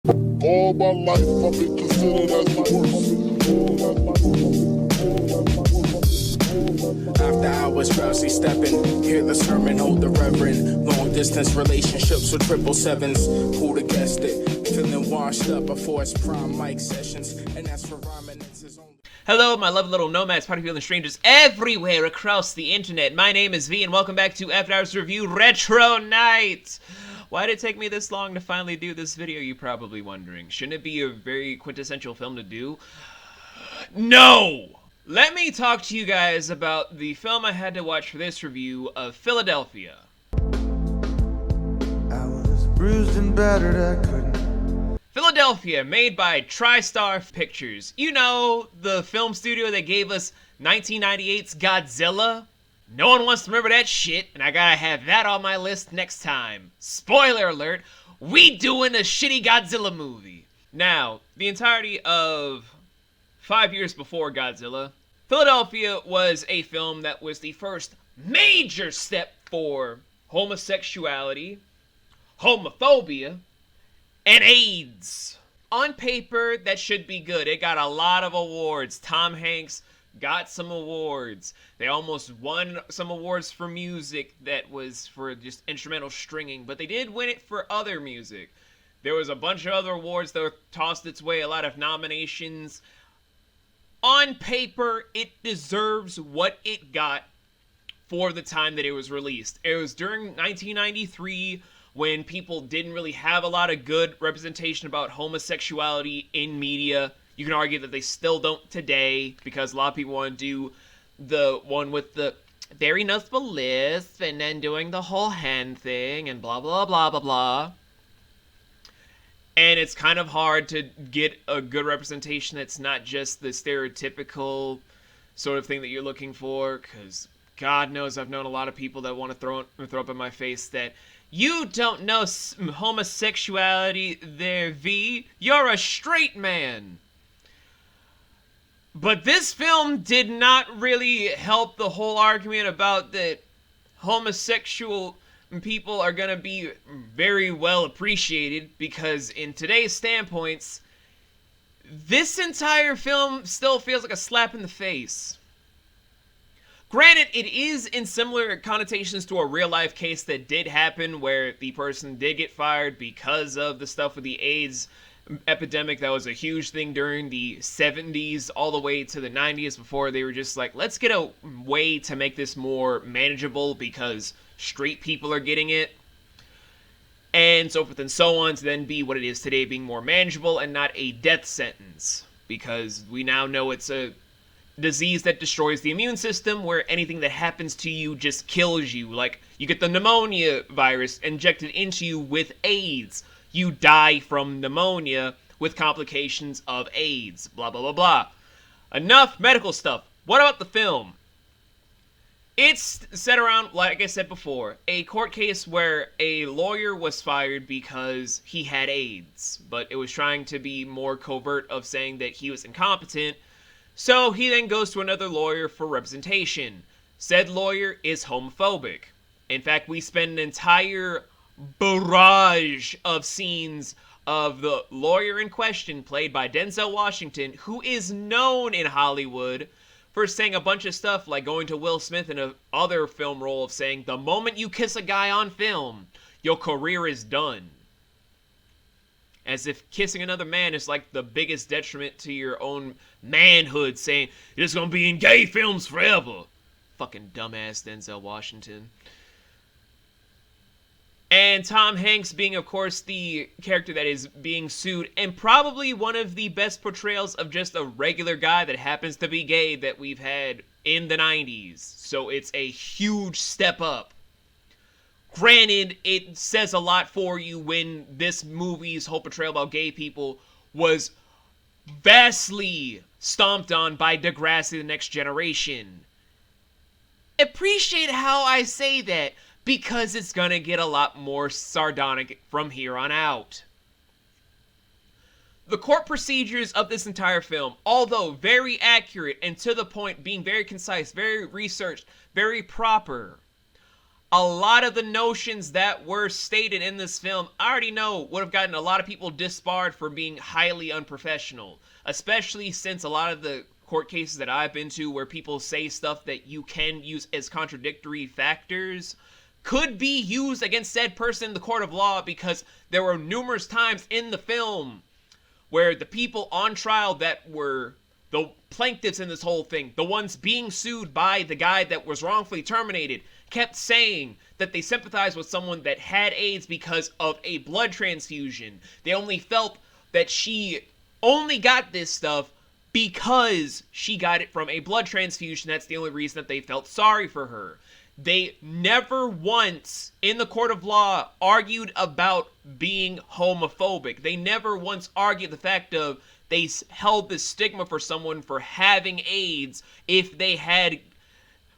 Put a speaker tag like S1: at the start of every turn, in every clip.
S1: All my life I've been considered as the worst.
S2: After hours, drowsy stepping, hear the sermon, hold the reverend. Long distance relationships with 777s. Who'd have guessed it? Feeling washed up before its prime mic sessions. And as for rhyming, it's his own.
S3: Hello, my lovely little nomads, party people, and strangers everywhere across the internet. My name is V, and welcome back to After Hours Review Retro Night. Why did it take me this long to finally do this video, you're probably wondering? Shouldn't it be a very quintessential film to do? No! Let me talk to you guys about the film I had to watch for this review of Philadelphia.
S4: I was bruised and battered, I couldn't.
S3: Philadelphia, made by TriStar Pictures. You know, the film studio that gave us 1998's Godzilla? No one wants to remember that shit, and I gotta have that on my list next time. Spoiler alert, we doing a shitty Godzilla movie. Now, the entirety of 5 years before Godzilla, Philadelphia was a film that was the first major step for homosexuality, homophobia, and AIDS. On paper, that should be good. It got a lot of awards. Tom Hanks got some awards. They almost won some awards for music that was for just instrumental stringing, but they did win it for other music. There was a bunch of other awards that were tossed its way, a lot of nominations. On paper, it deserves what it got for the time that it was released. It was during 1993 when people didn't really have a lot of good representation about homosexuality in media. You can argue that they still don't today, because a lot of people want to do the one with the very noticeable lisp and then doing the whole hand thing and blah, blah, blah, blah, blah. And it's kind of hard to get a good representation that's not just the stereotypical sort of thing that you're looking for, because God knows I've known a lot of people that want to throw up in my face that you don't know homosexuality there, V. You're a straight man. But this film did not really help the whole argument about that homosexual people are going to be very well appreciated, because in today's standpoints, this entire film still feels like a slap in the face. Granted, it is in similar connotations to a real-life case that did happen where the person did get fired because of the stuff with the AIDS epidemic that was a huge thing during the 70s all the way to the 90s, before they were just like, let's get a way to make this more manageable because straight people are getting it, and so forth and so on, to then be what it is today, being more manageable and not a death sentence, because we now know it's a disease that destroys the immune system, where anything that happens to you just kills you. Like, you get the pneumonia virus injected into you with AIDS. You die from pneumonia with complications of AIDS. Blah, blah, blah, blah. Enough medical stuff. What about the film? It's set around, like I said before, a court case where a lawyer was fired because he had AIDS, but it was trying to be more covert of saying that he was incompetent, so he then goes to another lawyer for representation. Said lawyer is homophobic. In fact, we spend an entire barrage of scenes of the lawyer in question, played by Denzel Washington, who is known in Hollywood for saying a bunch of stuff like going to Will Smith in another film role of saying, the moment you kiss a guy on film, your career is done. As if kissing another man is like the biggest detriment to your own manhood, saying, you're just gonna be in gay films forever. Fucking dumbass Denzel Washington. And Tom Hanks being, of course, the character that is being sued, and probably one of the best portrayals of just a regular guy that happens to be gay that we've had in the 90s. So it's a huge step up. Granted, it says a lot for you when this movie's whole portrayal about gay people was vastly stomped on by Degrassi The Next Generation. Appreciate how I say that, because it's gonna get a lot more sardonic from here on out. The court procedures of this entire film, although very accurate and to the point, being very concise, very researched, very proper, a lot of the notions that were stated in this film, I already know would have gotten a lot of people disbarred for being highly unprofessional, especially since a lot of the court cases that I've been to where people say stuff that you can use as contradictory factors could be used against said person in the court of law, because there were numerous times in the film where the people on trial that were the plaintiffs in this whole thing, the ones being sued by the guy that was wrongfully terminated, kept saying that they sympathized with someone that had AIDS because of a blood transfusion. They only felt that she only got this stuff because she got it from a blood transfusion. That's the only reason that they felt sorry for her. They never once, in the court of law, argued about being homophobic. They never once argued the fact of they held this stigma for someone for having AIDS if they had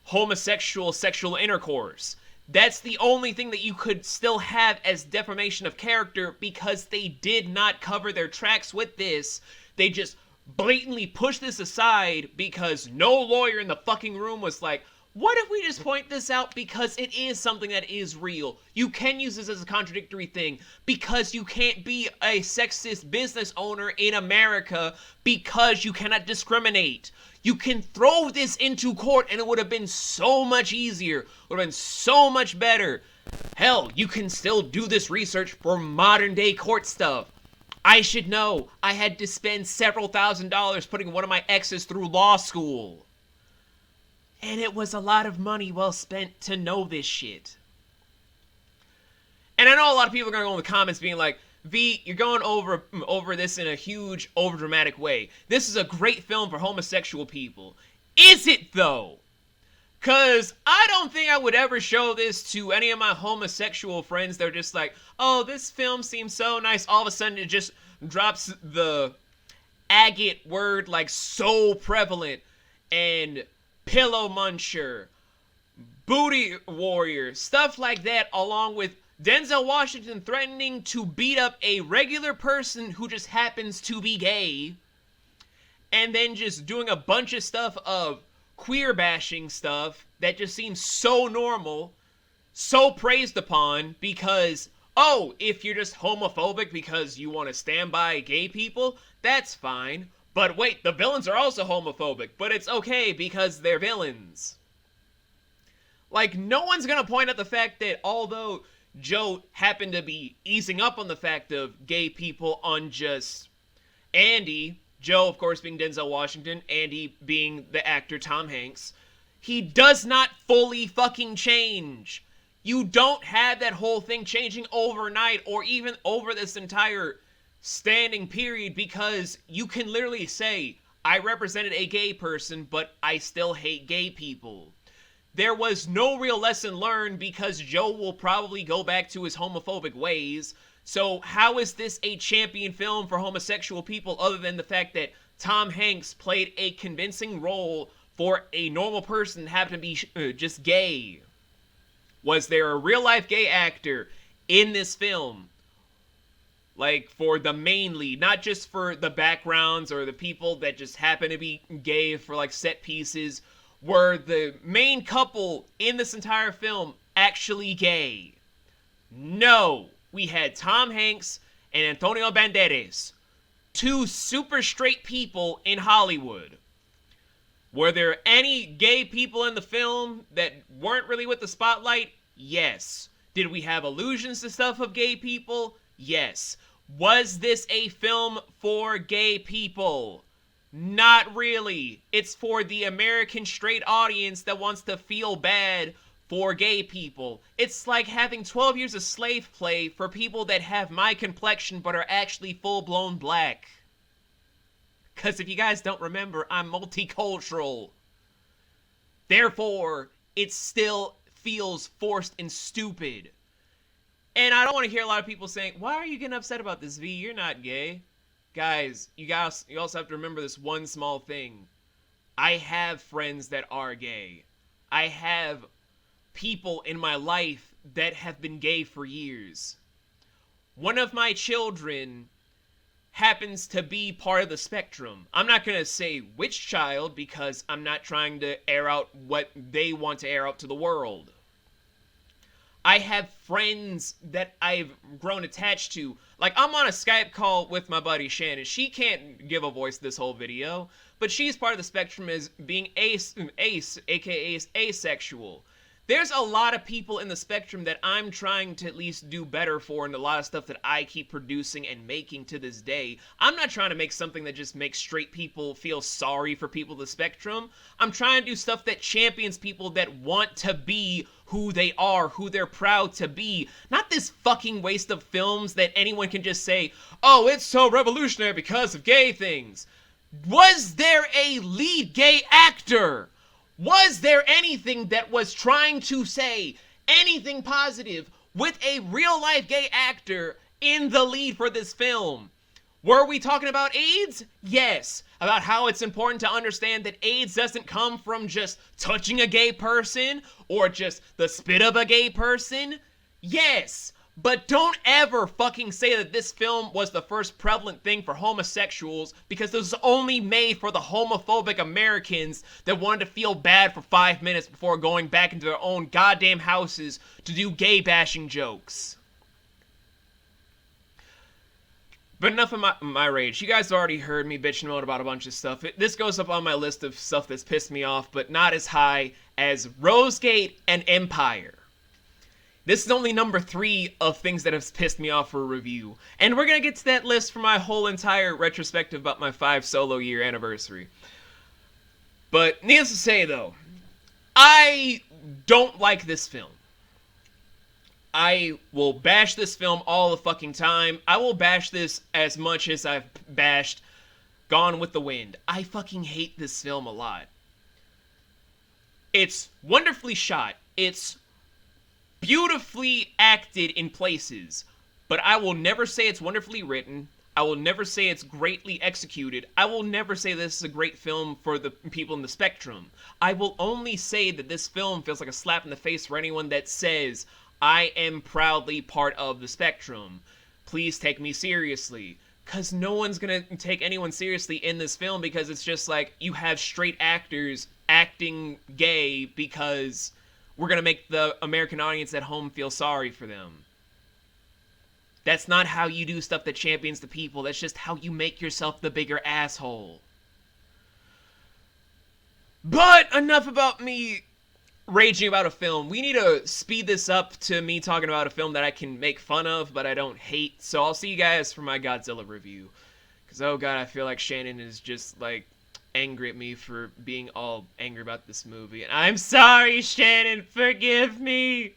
S3: homosexual sexual intercourse. That's the only thing that you could still have as defamation of character, because they did not cover their tracks with this. They just blatantly pushed this aside because no lawyer in the fucking room was like, what if we just point this out because it is something that is real? You can use this as a contradictory thing because you can't be a sexist business owner in America because you cannot discriminate. You can throw this into court and it would have been so much easier. It would have been so much better. Hell, you can still do this research for modern day court stuff. I should know. I had to spend several $1,000s putting one of my exes through law school. And it was a lot of money well spent to know this shit. And I know a lot of people are going to go in the comments being like, V, you're going over this in a huge, overdramatic way. This is a great film for homosexual people. Is it, though? Because I don't think I would ever show this to any of my homosexual friends. They're just like, oh, this film seems so nice. All of a sudden, it just drops the agate word like so prevalent. And pillow muncher, booty warrior, stuff like that, along with Denzel Washington threatening to beat up a regular person who just happens to be gay, and then just doing a bunch of stuff of queer bashing stuff that just seems so normal, so praised upon because, oh, if you're just homophobic because you want to stand by gay people, that's fine. But wait, the villains are also homophobic, but it's okay because they're villains. Like, no one's gonna point out the fact that although Joe happened to be easing up on the fact of gay people on just Andy, Joe, of course, being Denzel Washington, Andy being the actor Tom Hanks, he does not fully fucking change. You don't have that whole thing changing overnight or even over this entire standing period, because you can literally say, I represented a gay person, but I still hate gay people. There was no real lesson learned because Joe will probably go back to his homophobic ways. So how is this a champion film for homosexual people other than the fact that Tom Hanks played a convincing role for a normal person that happened to be just gay? Was there a real life gay actor in this film? Like, for the main lead, not just for the backgrounds or the people that just happen to be gay for, like, set pieces. Were the main couple in this entire film actually gay? No. We had Tom Hanks and Antonio Banderas. Two super straight people in Hollywood. Were there any gay people in the film that weren't really with the spotlight? Yes. Did we have allusions to stuff of gay people? Yes. Was this a film for gay people? Not really. It's for the American straight audience that wants to feel bad for gay people. It's like having 12 years of slave play for people that have my complexion but are actually full-blown black. Because if you guys don't remember, I'm multicultural. Therefore, it still feels forced and stupid. And I don't want to hear a lot of people saying, why are you getting upset about this, V? You're not gay. Guys, you also have to remember this one small thing. I have friends that are gay. I have people in my life that have been gay for years. One of my children happens to be part of the spectrum. I'm not going to say which child because I'm not trying to air out what they want to air out to the world. I have friends that I've grown attached to. Like, I'm on a Skype call with my buddy Shannon. She can't give a voice this whole video, but she's part of the spectrum as being ace, aka asexual. There's a lot of people in the spectrum that I'm trying to at least do better for, and a lot of stuff that I keep producing and making to this day. I'm not trying to make something that just makes straight people feel sorry for people of the spectrum. I'm trying to do stuff that champions people that want to be who they are, who they're proud to be. Not this fucking waste of films that anyone can just say, oh, it's so revolutionary because of gay things. Was there a lead gay actor? Was there anything that was trying to say anything positive with a real-life gay actor in the lead for this film? Were we talking about AIDS? Yes. About how it's important to understand that AIDS doesn't come from just touching a gay person or just the spit of a gay person? Yes. But don't ever fucking say that this film was the first prevalent thing for homosexuals, because it was only made for the homophobic Americans that wanted to feel bad for 5 minutes before going back into their own goddamn houses to do gay bashing jokes. But enough of my rage. You guys already heard me bitching about a bunch of stuff. This goes up on my list of stuff that's pissed me off, but not as high as Rosegate and Empire. This is only number 3 of things that have pissed me off for a review. And we're going to get to that list for my whole entire retrospective about my 5 solo year anniversary. But needless to say, though, I don't like this film. I will bash this film all the fucking time. I will bash this as much as I've bashed Gone with the Wind. I fucking hate this film a lot. It's wonderfully shot. It's beautifully acted in places, but I will never say it's wonderfully written. I will never say it's greatly executed. I will never say this is a great film for the people in the spectrum. I will only say that this film feels like a slap in the face for anyone that says, I am proudly part of the spectrum. Please take me seriously. Because no one's gonna take anyone seriously in this film, because it's just like, you have straight actors acting gay because we're gonna make the American audience at home feel sorry for them. That's not how you do stuff that champions the people. That's just how you make yourself the bigger asshole. But enough about me raging about a film. We need to speed this up to me talking about a film that I can make fun of, but I don't hate. So I'll see you guys for my Godzilla review. Because, oh god, I feel like Shannon is just, like, angry at me for being all angry about this movie. And I'm sorry, Shannon, forgive me!